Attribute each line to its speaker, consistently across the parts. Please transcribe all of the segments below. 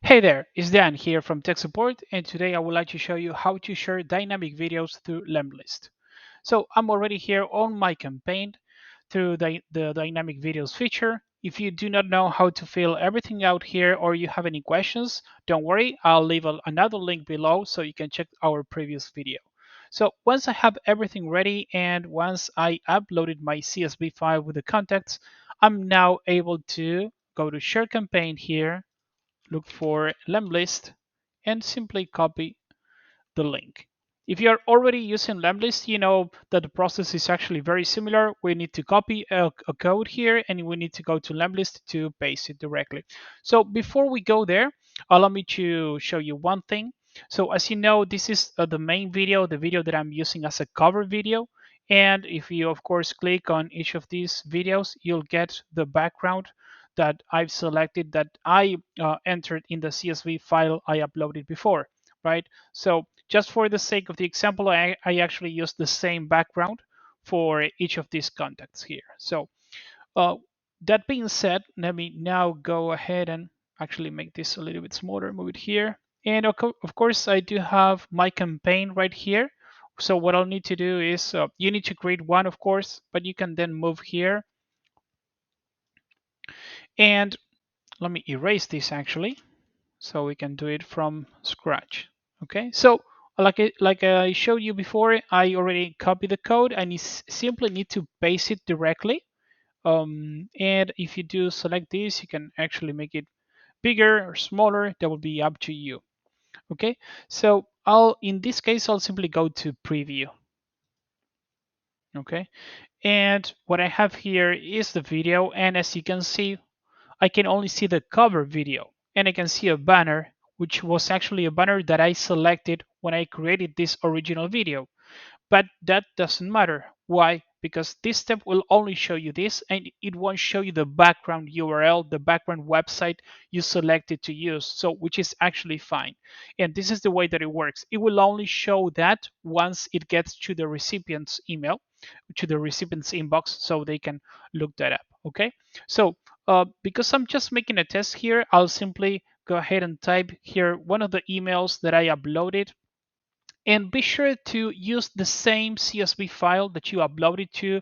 Speaker 1: Hey there, it's Dan here from Tech Support, and today I would like to show you how to share dynamic videos through Lemlist. So I'm already here on my campaign through the dynamic videos feature. If you do not know how to fill everything out here or you have any questions, don't worry, I'll leave another link below so you can check our previous video. So once I have everything ready and once I uploaded my CSV file with the contacts, I'm now able to go to Share Campaign here, look for Lemlist, and simply copy the link. If you are already using Lemlist, you know that the process is actually very similar. We need to copy a code here and we need to go to Lemlist to paste it directly. So before we go there, allow me to show you one thing. So as you know, this is the main video, the video that I'm using as a cover video. And if you, of course, click on each of these videos, you'll get the background that I've selected that I entered in the CSV file I uploaded before, right? So just for the sake of the example, I actually used the same background for each of these contacts here. So uh, that being said, let me now go ahead and actually make this a little bit smaller, move it here. And of course, I do have my campaign right here. So what I'll need to do is you need to create one, of course, but you can then move here. And let me erase this actually, so we can do it from scratch. Okay, so like I showed you before, I already copied the code. I simply need to paste it directly. And if you do select this, you can actually make it bigger or smaller. That will be up to you. Okay, so in this case I'll simply go to preview. Okay, and what I have here is the video, and as you can see, I can only see the cover video, and I can see a banner, which was actually a banner that I selected when I created this original video. But that doesn't matter. Why? Because this step will only show you this and it won't show you the background URL, the background website you selected to use, so which is actually fine. And this is the way that it works. It will only show that once it gets to the recipient's email, to the recipient's inbox, so they can look that up. Okay. So because I'm just making a test here, I'll simply go ahead and type here one of the emails that I uploaded, and be sure to use the same CSV file that you uploaded to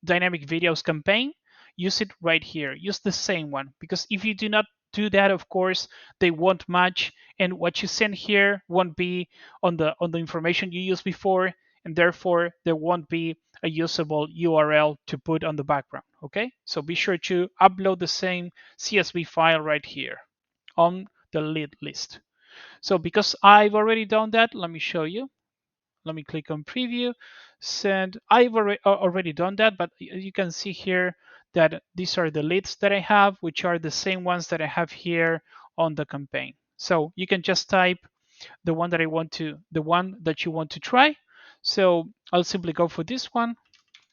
Speaker 1: Dynamic Videos campaign. Use it right here. Use the same one, because if you do not do that, of course, they won't match, and what you send here won't be on the information you used before, and therefore there won't be a usable URL to put on the background. Okay, so be sure to upload the same CSV file right here on the lead list. So because I've already done that, let me show you. Let me click on preview. Send. I've already done that, but you can see here that these are the leads that I have, which are the same ones that I have here on the campaign. So you can just type the one that the one that you want to try. So I'll simply go for this one,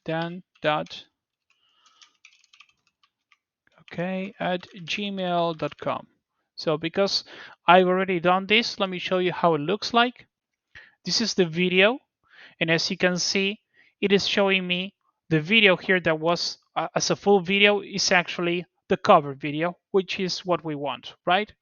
Speaker 1: dan dot okay at gmail.com. So because I've already done this, let me show you how it looks like. This is the video, and as you can see, it is showing me the video here that was as a full video is actually the cover video, which is what we want, right?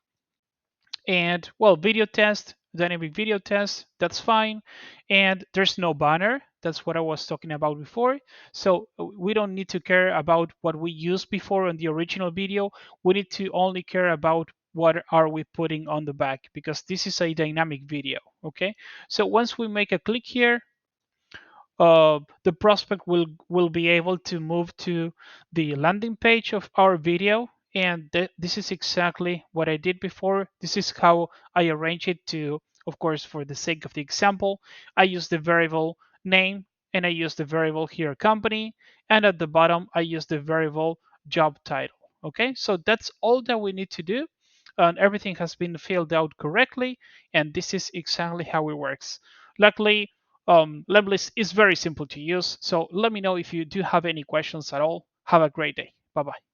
Speaker 1: And well, video test, dynamic video test, that's fine. And there's no banner. That's what I was talking about before. So we don't need to care about what we used before on the original video. We need to only care about what are we putting on the back, because this is a dynamic video. Okay, so once we make a click here, the prospect will be able to move to the landing page of our video, and this is exactly what I did before. This is how I arrange it to, of course, for the sake of the example, I use the variable name, and I use the variable here company, and at the bottom I use the variable job title. Okay, so that's all that we need to do, and everything has been filled out correctly, and this is exactly how it works. Luckily, Lemlist is very simple to use. So let me know if you do have any questions at all. Have a great day. Bye bye.